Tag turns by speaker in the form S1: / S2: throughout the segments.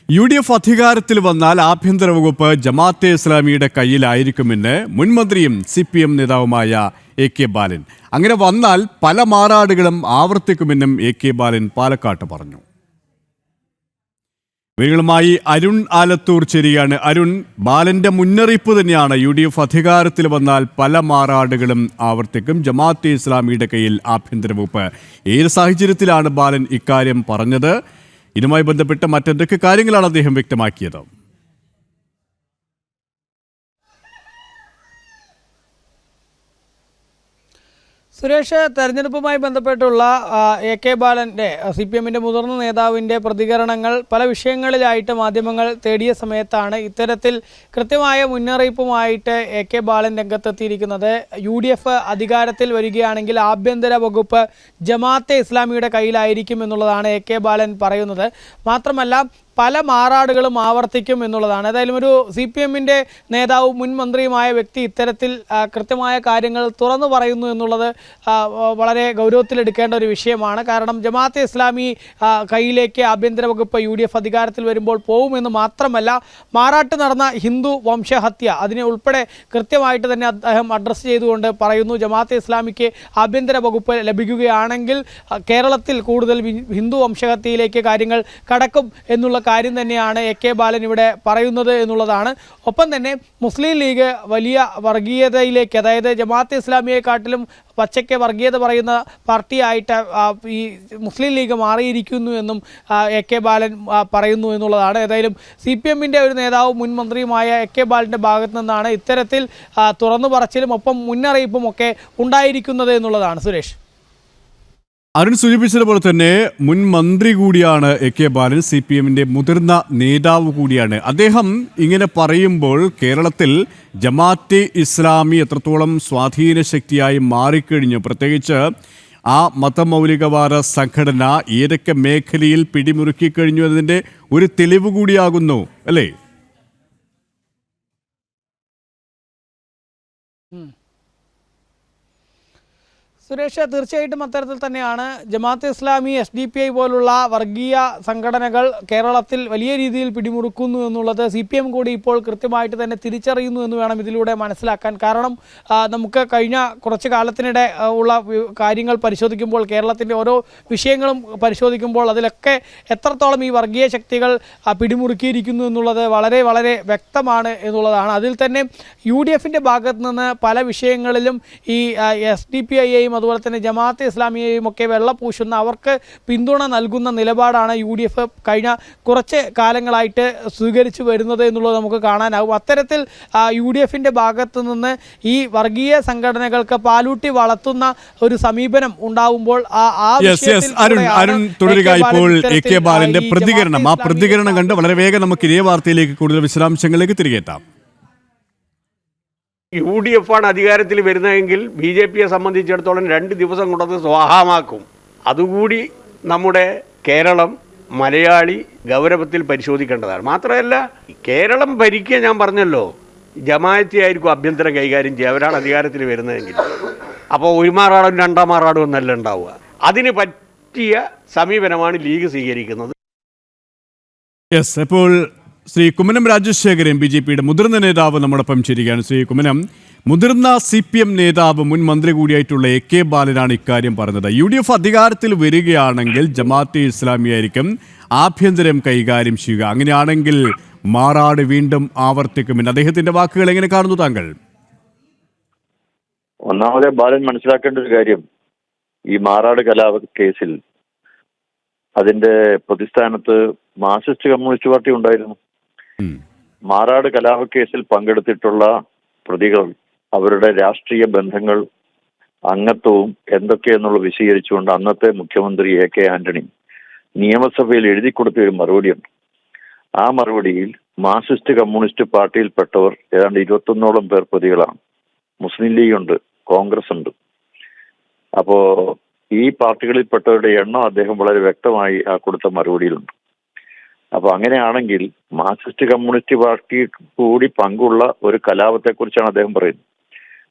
S1: UDF അധികാരത്തിൽ വന്നാൽ ആഭ്യന്തര വകുപ്പ് ജമാഅത്തെ ഇസ്ലാമിയുടെ കയ്യിലായിരിക്കുമെന്ന് മുൻ മന്ത്രിയും CPM നേതാവുമായ AK ബാലൻ. അങ്ങനെ വന്നാൽ പല മാറാടുകളും ആവർത്തിക്കുമെന്നും AK ബാലൻ പാലക്കാട്ട് പറഞ്ഞു. വിവരങ്ങളുമായി അരുൺ ആലത്തൂർ ചേരുകയാണ്. അരുൺ, ബാലന്റെ മുന്നറിയിപ്പ് തന്നെയാണ് UDF അധികാരത്തിൽ വന്നാൽ പല മാറാടുകളും ആവർത്തിക്കും, ജമാഅത്തെ ഇസ്ലാമിയുടെ കയ്യിൽ ആഭ്യന്തര വകുപ്പ്. ഏത് സാഹചര്യത്തിലാണ് ബാലൻ ഇക്കാര്യം പറഞ്ഞത്? ഇതുമായി ബന്ധപ്പെട്ട് മറ്റെന്തൊക്കെ കാര്യങ്ങളാണ് അദ്ദേഹം വ്യക്തമാക്കിയത്?
S2: സുരേഷ്, തെരഞ്ഞെടുപ്പുമായി ബന്ധപ്പെട്ടുള്ള AK ബാലൻ്റെ CPMൻ്റെ മുതിർന്ന നേതാവിൻ്റെ പ്രതികരണങ്ങൾ പല വിഷയങ്ങളിലായിട്ട് മാധ്യമങ്ങൾ തേടിയ സമയത്താണ് ഇത്തരത്തിൽ കൃത്യമായ മുന്നറിയിപ്പുമായിട്ട് AK ബാലൻ രംഗത്തെത്തിയിരിക്കുന്നത്. UDF അധികാരത്തിൽ വരികയാണെങ്കിൽ ആഭ്യന്തര വകുപ്പ് ജമാഅത്തെ ഇസ്ലാമിയുടെ കയ്യിലായിരിക്കും എന്നുള്ളതാണ് AK ബാലൻ പറയുന്നത്. മാത്രമല്ല പല മാറാടുകളും ആവർത്തിക്കും എന്നുള്ളതാണ്. ഏതായാലും ഒരു CPMൻ്റെ നേതാവും മുൻ മന്ത്രിയുമായ വ്യക്തി ഇത്തരത്തിൽ കൃത്യമായ കാര്യങ്ങൾ തുറന്നു പറയുന്നു എന്നുള്ളത് വളരെ ഗൗരവത്തിലെടുക്കേണ്ട ഒരു വിഷയമാണ്. കാരണം ജമാഅത്തെ ഇസ്ലാമി കയ്യിലേക്ക് ആഭ്യന്തര വകുപ്പ് UDF അധികാരത്തിൽ വരുമ്പോൾ പോകുമെന്ന് മാത്രമല്ല, മാറാട്ട് നടന്ന ഹിന്ദു വംശഹത്യ അതിനെ ഉൾപ്പെടെ കൃത്യമായിട്ട് തന്നെ അദ്ദേഹം അഡ്രസ്സ് ചെയ്തുകൊണ്ട് പറയുന്നു, ജമാഅത്തെ ഇസ്ലാമിക്ക് ആഭ്യന്തര വകുപ്പ് ലഭിക്കുകയാണെങ്കിൽ കേരളത്തിൽ കൂടുതൽ ഹിന്ദു വംശഹത്യയിലേക്ക് കാര്യങ്ങൾ കടക്കും എന്നുള്ള കാര്യം തന്നെയാണ് AK ബാലൻ ഇവിടെ പറയുന്നത് എന്നുള്ളതാണ്. ഒപ്പം തന്നെ മുസ്ലിം ലീഗ് വലിയ വർഗീയതയിലേക്ക്, അതായത് ജമാഅത്തെ ഇസ്ലാമിയെക്കാട്ടിലും പച്ചയ്ക്ക് വർഗീയത പറയുന്ന പാർട്ടിയായിട്ട് ഈ മുസ്ലിം ലീഗ് മാറിയിരിക്കുന്നു എന്നും AK ബാലൻ പറയുന്നു എന്നുള്ളതാണ്. ഏതായാലും CPMൻ്റെ ഒരു നേതാവും മുൻ മന്ത്രിയുമായ AK ബാലൻ്റെ ഭാഗത്തു നിന്നാണ് ഇത്തരത്തിൽ തുറന്നു പറച്ചിലും ഒപ്പം മുന്നറിയിപ്പും ഒക്കെ ഉണ്ടായിരിക്കുന്നത് എന്നുള്ളതാണ്. സുരേഷ്,
S1: അരുൺ സൂചിപ്പിച്ചതുപോലെ തന്നെ മുൻ മന്ത്രി കൂടിയാണ് AK ബാലൻ, CPMൻ്റെ മുതിർന്ന നേതാവ് കൂടിയാണ്. അദ്ദേഹം ഇങ്ങനെ പറയുമ്പോൾ കേരളത്തിൽ ജമാഅത്തെ ഇസ്ലാമി എത്രത്തോളം സ്വാധീന ശക്തിയായി മാറിക്കഴിഞ്ഞു, പ്രത്യേകിച്ച് ആ മതമൗലികവാദ സംഘടന ഏതൊക്കെ മേഖലയിൽ പിടിമുറുക്കി കഴിഞ്ഞു എന്നതിൻ്റെ ഒരു തെളിവ് കൂടിയാകുന്നു, അല്ലേ?
S2: സുരേഷ്, തീർച്ചയായിട്ടും അത്തരത്തിൽ തന്നെയാണ്. ജമാഅത്തെ ഇസ്ലാമി, SDPI പോലുള്ള വർഗീയ സംഘടനകൾ കേരളത്തിൽ വലിയ രീതിയിൽ പിടിമുറുക്കുന്നു എന്നുള്ളത് CPM കൂടി ഇപ്പോൾ കൃത്യമായിട്ട് തന്നെ തിരിച്ചറിയുന്നു എന്ന് വേണം ഇതിലൂടെ മനസ്സിലാക്കാൻ. കാരണം നമുക്ക് കഴിഞ്ഞ കുറച്ച് കാലത്തിനിടെ ഉള്ള കാര്യങ്ങൾ പരിശോധിക്കുമ്പോൾ, കേരളത്തിൻ്റെ ഓരോ വിഷയങ്ങളും പരിശോധിക്കുമ്പോൾ അതിലൊക്കെ എത്രത്തോളം ഈ വർഗീയ ശക്തികൾ പിടിമുറുക്കിയിരിക്കുന്നു എന്നുള്ളത് വളരെ വളരെ വ്യക്തമാണ് എന്നുള്ളതാണ്. അതിൽ തന്നെ UDFൻ്റെ ഭാഗത്തു നിന്ന് പല വിഷയങ്ങളിലും ഈ SDPIയെയും അതുപോലെ തന്നെ ജമാഅത്തെ ഇസ്ലാമിയെയും ഒക്കെ വെള്ളപൂശുന്ന, അവർക്ക് പിന്തുണ നൽകുന്ന നിലപാടാണ് UDF കഴിഞ്ഞ കുറച്ച് കാലങ്ങളായിട്ട് സ്വീകരിച്ചു വരുന്നത് എന്നുള്ളത് നമുക്ക് കാണാനാകും. അത്തരത്തിൽ UDFൻ്റെ ഭാഗത്തു നിന്ന് ഈ വർഗീയ സംഘടനകൾക്ക് പാലൂട്ടി വളർത്തുന്ന ഒരു സമീപനം ഉണ്ടാവുമ്പോൾ
S1: അരുൺ തുടരുക. ഇപ്പോൾ AK ബാലന്റെ പ്രതികരണം, ആ പ്രതികരണം കണ്ട് വളരെ വേഗം നമുക്ക് ഇതേ വാർത്തയിലേക്ക് കൂടുതൽ വിശദാംശങ്ങളിലേക്ക് തിരികെ എത്താം.
S3: UDF ആണ് അധികാരത്തിൽ വരുന്നതെങ്കിൽ BJPയെ സംബന്ധിച്ചിടത്തോളം 2 ദിവസം കൊണ്ടത് സ്വാഹാമാക്കും. അതുകൂടി നമ്മുടെ കേരളം, മലയാളി ഗൗരവത്തിൽ പരിശോധിക്കേണ്ടതാണ്. മാത്രമല്ല, കേരളം ഭരിക്കുക, ഞാൻ പറഞ്ഞല്ലോ, ജമാഅത്തെ ആയിരിക്കും ആഭ്യന്തരം കൈകാര്യം ചെയ്യുക. അവരാണ് അധികാരത്തിൽ വരുന്നതെങ്കിൽ. അപ്പോൾ ഒരു മാറാടും രണ്ടാം മാറാടും ഒന്നല്ല ഉണ്ടാവുക. അതിന് പറ്റിയ സമീപനമാണ് ലീഗ് സ്വീകരിക്കുന്നത്.
S1: ഇപ്പോൾ ശ്രീ കുമ്മനം രാജശേഖരൻ, BJPയുടെ മുതിർന്ന നേതാവ് നമ്മോടൊപ്പം ചേരുകയാണ്. ശ്രീ കുമ്മനം, മുതിർന്ന CPM നേതാവ് മുൻ മന്ത്രി കൂടിയായിട്ടുള്ള AK ബാലനാണ് ഇക്കാര്യം പറഞ്ഞത്. UDF അധികാരത്തിൽ വരികയാണെങ്കിൽ ജമാഅത്തെ ഇസ്ലാമി ആയിരിക്കും ആഭ്യന്തരം കൈകാര്യം ചെയ്യുക, അങ്ങനെയാണെങ്കിൽ മാറാട് വീണ്ടും ആവർത്തിക്കുമെന്ന് അദ്ദേഹത്തിന്റെ വാക്കുകൾ എങ്ങനെ കാണുന്നു താങ്കൾ?
S4: ഒന്നാമതെ ബാലൻ മനസ്സിലാക്കേണ്ട ഒരു കാര്യം, ഈ മാറാട് കലാപ കേസിൽ അതിന്റെ പ്രതിസ്ഥാനത്ത് മാർക്സിസ്റ്റ് കമ്മ്യൂണിസ്റ്റ് പാർട്ടി ഉണ്ടായിരുന്നു. മാറാട് കലാപക്കേസിൽ പങ്കെടുത്തിട്ടുള്ള പ്രതികൾ അവരുടെ രാഷ്ട്രീയ ബന്ധങ്ങൾ, അംഗത്വവും എന്തൊക്കെയെന്നുള്ള വിശദീകരിച്ചുകൊണ്ട് അന്നത്തെ മുഖ്യമന്ത്രി AK ആന്റണി നിയമസഭയിൽ എഴുതി കൊടുത്ത ഒരു മറുപടിയുണ്ട്. ആ മറുപടിയിൽ മാർക്സിസ്റ്റ് കമ്മ്യൂണിസ്റ്റ് പാർട്ടിയിൽപ്പെട്ടവർ ഏതാണ്ട് 21ഓളം പേർ പ്രതികളാണ്. മുസ്ലിം ലീഗ് ഉണ്ട്, കോൺഗ്രസ് ഉണ്ട്. അപ്പോ ഈ പാർട്ടികളിൽപ്പെട്ടവരുടെ എണ്ണം അദ്ദേഹം വളരെ വ്യക്തമായി ആ കൊടുത്ത മറുപടിയിലുണ്ട്. അപ്പൊ അങ്ങനെയാണെങ്കിൽ മാർക്സിസ്റ്റ് കമ്മ്യൂണിസ്റ്റ് പാർട്ടി കൂടി പങ്കുള്ള ഒരു കലാപത്തെക്കുറിച്ചാണ് അദ്ദേഹം പറയുന്നത്.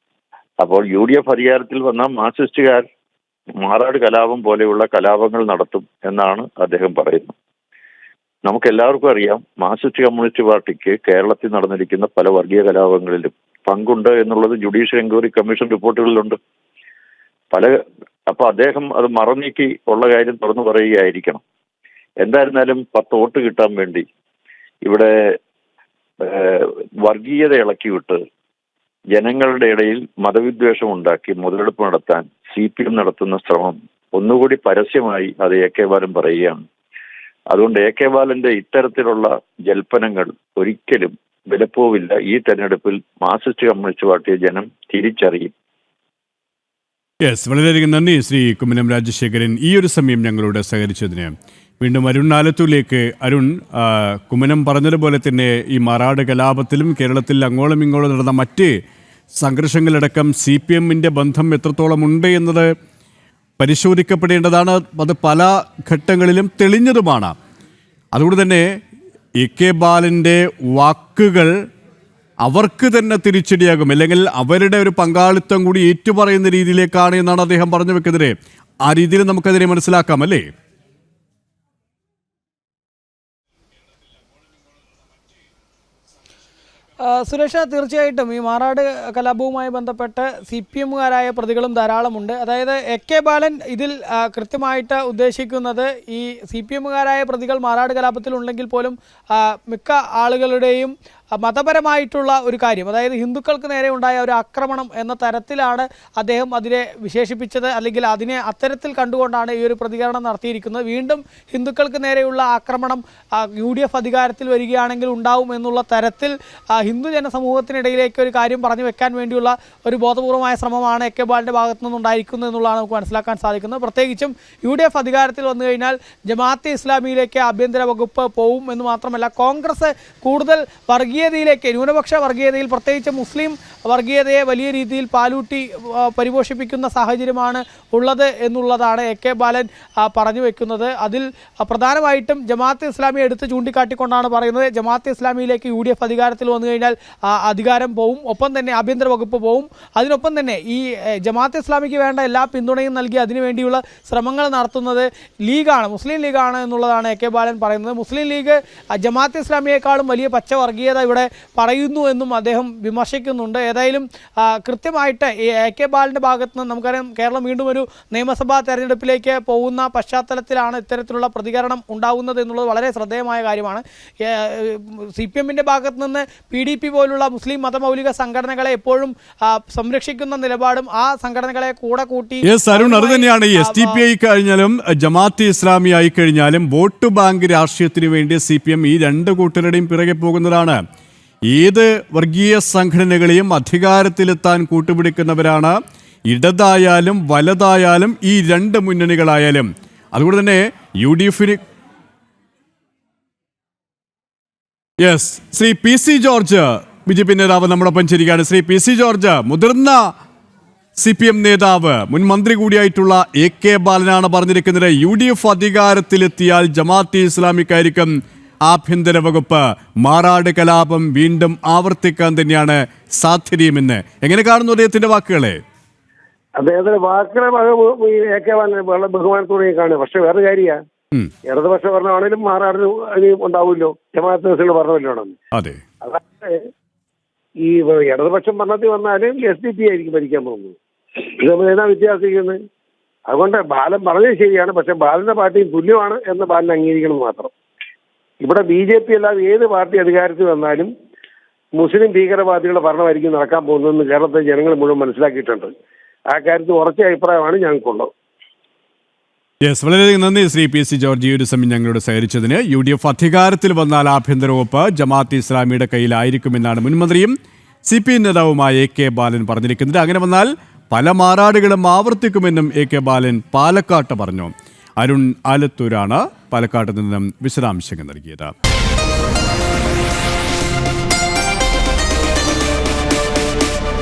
S4: അപ്പോൾ UDF അധികാരത്തിൽ വന്ന മാർക്സിസ്റ്റുകാർ മാറാട് കലാപം പോലെയുള്ള കലാപങ്ങൾ നടത്തും എന്നാണ് അദ്ദേഹം പറയുന്നത്. നമുക്ക് എല്ലാവർക്കും അറിയാം, മാർക്സിസ്റ്റ് കമ്മ്യൂണിസ്റ്റ് പാർട്ടിക്ക് കേരളത്തിൽ നടന്നിരിക്കുന്ന പല വർഗീയ കലാപങ്ങളിലും പങ്കുണ്ട് എന്നുള്ളത് ജുഡീഷ്യൽ എൻക്വയറി കമ്മീഷൻ റിപ്പോർട്ടുകളിലുണ്ട്. അപ്പൊ അദ്ദേഹം അത് മറന്നീക്കി ഉള്ള കാര്യം തുറന്നു പറയുകയായിരിക്കണം. എന്തായിരുന്നാലും 10 വോട്ട് കിട്ടാൻ വേണ്ടി ഇവിടെ വർഗീയത ഇളക്കിവിട്ട് ജനങ്ങളുടെ ഇടയിൽ മതവിദ്വേഷം ഉണ്ടാക്കി മുതലെടുപ്പ് നടത്താൻ CPM നടത്തുന്ന ശ്രമം ഒന്നുകൂടി പരസ്യമായി അത് AK ബാലൻ പറയുകയാണ്. അതുകൊണ്ട് AK ബാലന്റെ ഇത്തരത്തിലുള്ള ജൽപ്പനങ്ങൾ ഒരിക്കലും വിലപ്പോവില്ല. ഈ തെരഞ്ഞെടുപ്പിൽ മാർക്സിസ്റ്റ് കമ്മ്യൂണിസ്റ്റ് പാർട്ടിയെ ജനം തിരിച്ചറിയും.
S1: യെസ്, വളരെയധികം നന്ദി ശ്രീ കുമ്മനം രാജശേഖരൻ, ഈ ഒരു സമയം ഞങ്ങളോട് സഹകരിച്ചതിന്. വീണ്ടും അരുൺ ആലത്തൂരിലേക്ക്. അരുൺ, കുമ്മനം പറഞ്ഞതുപോലെ തന്നെ ഈ മാറാട് കലാപത്തിലും കേരളത്തിൽ അങ്ങോളം ഇങ്ങോളം നടന്ന മറ്റ് സംഘർഷങ്ങളടക്കം CPMന്റെ ബന്ധം എത്രത്തോളം ഉണ്ട് എന്നത് പരിശോധിക്കപ്പെടേണ്ടതാണ്. അത് പല ഘട്ടങ്ങളിലും തെളിഞ്ഞതുമാണ്. അതുകൊണ്ട് തന്നെ AK ബാലൻ്റെ വാക്കുകൾ അവർക്ക് തന്നെ തിരിച്ചടിയാകും, അല്ലെങ്കിൽ അവരുടെ ഒരു പങ്കാളിത്തം കൂടി ഏറ്റുപറയുന്ന രീതിയിലേക്കാണ് എന്നാണ് അദ്ദേഹം പറഞ്ഞു വെക്കുന്നത്. ആ രീതിയിൽ നമുക്കതിനെ മനസ്സിലാക്കാം, അല്ലേ?
S2: സുരേഷ, തീർച്ചയായിട്ടും ഈ മാറാട് കലാപവുമായി ബന്ധപ്പെട്ട് CPMകാരായ പ്രതികളും ധാരാളമുണ്ട്. അതായത് AK ബാലൻ ഇതിൽ കൃത്യമായിട്ട് ഉദ്ദേശിക്കുന്നത് ഈ CPMകാരായ പ്രതികൾ മാറാട് കലാപത്തിൽ ഉണ്ടെങ്കിൽ പോലും മിക്ക ആളുകളുടെയും മതപരമായിട്ടുള്ള ഒരു കാര്യം, അതായത് ഹിന്ദുക്കൾക്ക് നേരെ ഉണ്ടായ ഒരു ആക്രമണം എന്ന തരത്തിലാണ് അദ്ദേഹം അതിനെ വിശേഷിപ്പിച്ചത്, അല്ലെങ്കിൽ അതിനെ അത്തരത്തിൽ കണ്ടുകൊണ്ടാണ് ഈ ഒരു പ്രതികരണം നടത്തിയിരിക്കുന്നത്. വീണ്ടും ഹിന്ദുക്കൾക്ക് നേരെയുള്ള ആക്രമണം UDF അധികാരത്തിൽ വരികയാണെങ്കിൽ ഉണ്ടാവും എന്നുള്ള തരത്തിൽ ഹിന്ദു ജനസമൂഹത്തിനിടയിലേക്ക് ഒരു കാര്യം പറഞ്ഞു വെക്കാൻ വേണ്ടിയുള്ള ഒരു ബോധപൂർവമായ ശ്രമമാണ് AK ബാലൻ്റെ ഭാഗത്തു നിന്നുണ്ടായിരിക്കുന്നത് എന്നുള്ളതാണ് നമുക്ക് മനസ്സിലാക്കാൻ സാധിക്കുന്നത്. പ്രത്യേകിച്ചും UDF അധികാരത്തിൽ വന്നു കഴിഞ്ഞാൽ ജമാഅത്തെ ഇസ്ലാമിയിലേക്ക് ആഭ്യന്തര വകുപ്പ് പോവും എന്ന് മാത്രമല്ല, കോൺഗ്രസ് കൂടുതൽ വർഗീയതയിലേക്ക്, ന്യൂനപക്ഷ വർഗീയതയിൽ പ്രത്യേകിച്ച് മുസ്ലിം വർഗീയതയെ വലിയ രീതിയിൽ പാലൂട്ടി പരിപോഷിപ്പിക്കുന്ന സാഹചര്യമാണ് ഉള്ളത് എന്നുള്ളതാണ് AK ബാലൻ പറഞ്ഞു വെക്കുന്നത്. അതിൽ പ്രധാനമായിട്ടും ജമാഅത്തെ ഇസ്ലാമിയെ എടുത്ത് ചൂണ്ടിക്കാട്ടിക്കൊണ്ടാണ് പറയുന്നത് ജമാഅത്തെ ഇസ്ലാമിയിലേക്ക് UDF അധികാരത്തിൽ വന്നു കഴിഞ്ഞാൽ അധികാരം പോവും, ഒപ്പം തന്നെ ആഭ്യന്തര വകുപ്പ് പോവും. അതിനൊപ്പം തന്നെ ഈ ജമാഅത്തെ ഇസ്ലാമിക്ക് വേണ്ട എല്ലാ പിന്തുണയും നൽകി അതിനുവേണ്ടിയുള്ള ശ്രമങ്ങൾ നടത്തുന്നത് ലീഗാണ്, മുസ്ലിം ലീഗാണ് എന്നുള്ളതാണ് AK ബാലൻ പറയുന്നത്. മുസ്ലിം ലീഗ് ജമാഅത്തെ ഇസ്ലാമിയേക്കാളും വലിയ പച്ച വർഗീയത ഇവിടെ പറയുന്നു എന്നും അദ്ദേഹം വിമർശിക്കുന്നുണ്ട്. ഏതായാലും കൃത്യമായിട്ട് ഈ AK ബാലൻ്റെ ഭാഗത്ത് നിന്ന് നമുക്കറിയാം, കേരളം വീണ്ടും ഒരു നിയമസഭാ തെരഞ്ഞെടുപ്പിലേക്ക് പോകുന്ന പശ്ചാത്തലത്തിലാണ് ഇത്തരത്തിലുള്ള പ്രതികരണം ഉണ്ടാകുന്നത് എന്നുള്ളത് വളരെ ശ്രദ്ധേയമായ കാര്യമാണ്. CPMൻ്റെ ഭാഗത്ത് നിന്ന് PDP പോലുള്ള മുസ്ലിം മതമൗലിക സംഘടനകളെ എപ്പോഴും സംരക്ഷിക്കുന്ന നിലപാടും ആ സംഘടനകളെ കൂടെ കൂട്ടി.
S1: അരുൺ, അത് തന്നെയാണ് ഈ SDP ആയി കഴിഞ്ഞാലും ജമാഅത്തെ ഇസ്ലാമി ആയി കഴിഞ്ഞാലും വോട്ട് ബാങ്ക് രാഷ്ട്രീയത്തിന് വേണ്ടി CPM ഈ രണ്ട് കൂട്ടരുടെയും പിറകെ പോകുന്നതാണ്. ഏത് വർഗീയ സംഘടനകളെയും അധികാരത്തിലെത്താൻ കൂട്ടുപിടിക്കുന്നവരാണ്, ഇടതായാലും വലതായാലും ഈ രണ്ട് മുന്നണികളായാലും. അതുകൊണ്ട് തന്നെ UDFന് ശ്രീ PC ജോർജ് BJP നേതാവ് നമ്മളൊപ്പം ചേരുകയാണ്. ശ്രീ PC ജോർജ്, മുതിർന്ന CPM നേതാവ്, മുൻ മന്ത്രി കൂടിയായിട്ടുള്ള AK ബാലനാണ് പറഞ്ഞിരിക്കുന്നത് UDF അധികാരത്തിലെത്തിയാൽ ജമാഅത്തെ ഇസ്ലാമിക്കായിരിക്കും ആഭ്യന്തര വകുപ്പ്, മാറാട് കലാപം വീണ്ടും ആവർത്തിക്കാൻ തന്നെയാണ് സാധ്യതയുമെന്ന്. എങ്ങനെ കാണുന്നു അദ്ദേഹത്തിന്റെ വാക്കുകളെ?
S5: അദ്ദേഹത്തിന്റെ വാക്കുകളെ AK ബാലൻ വളരെ ബഹുമാനത്തോടെ കാണുക. പക്ഷെ വേറെ കാര്യ, ഇടതുപക്ഷ ഭരണമാണെങ്കിലും മാറാടിന് ഉണ്ടാവുമല്ലോ, ജമാഅത്തെ ഇസ്ലാമിയുടെ ഭരണമല്ലോണെന്ന്.
S1: അതെ,
S5: അതായത് ഈ ഇടതുപക്ഷം ഭരണത്തിൽ വന്നാലും SDP ആയിരിക്കും ഭരിക്കാൻ പോകുന്നത്. ഇത് നമ്മൾ ഏതാ വ്യത്യാസിക്കുന്നത്? അതുകൊണ്ട് ബാലൻ പറഞ്ഞത് ശരിയാണ്, പക്ഷെ ബാലന്റെ പാർട്ടിയും തുല്യമാണ് എന്ന് ബാലൻ അംഗീകരിക്കണം മാത്രം. ഇവിടെ BJP അല്ലാതെ ഏത് പാർട്ടി അധികാരത്തിൽ വന്നാലും മുസ്ലിം ഭീകരവാദികളുടെ ഭരണമായിരിക്കും നടക്കാൻ പോകുന്നതെന്ന് കേരളത്തിലെ ജനങ്ങൾ മുഴുവൻ മനസ്സിലാക്കിയിട്ടുണ്ട്. ആ കാര്യത്തിൽ ഉറച്ച അഭിപ്രായമാണ് ഞങ്ങൾക്കുള്ളത്.
S1: വളരെയധികം നന്ദി ശ്രീ PC ജോർജ്, ഈ ഒരു സമയം ഞങ്ങളോട് സഹകരിച്ചതിന്. UDF അധികാരത്തിൽ വന്നാൽ ആഭ്യന്തര വകുപ്പ് ജമാഅത്തെ ഇസ്ലാമിയുടെ കയ്യിലായിരിക്കുമെന്നാണ് മുൻമന്ത്രിയും CPM നേതാവുമായ AK ബാലൻ പറഞ്ഞിരിക്കുന്നത്. അങ്ങനെ വന്നാൽ പല മാറാടുകളും ആവർത്തിക്കുമെന്നും AK ബാലൻ പാലക്കാട്ട് പറഞ്ഞു. അരുൺ ആലത്തൂരാണ് പാലക്കാട്ട് നിന്നും വിശദാംശങ്ങൾ നൽകിയത്.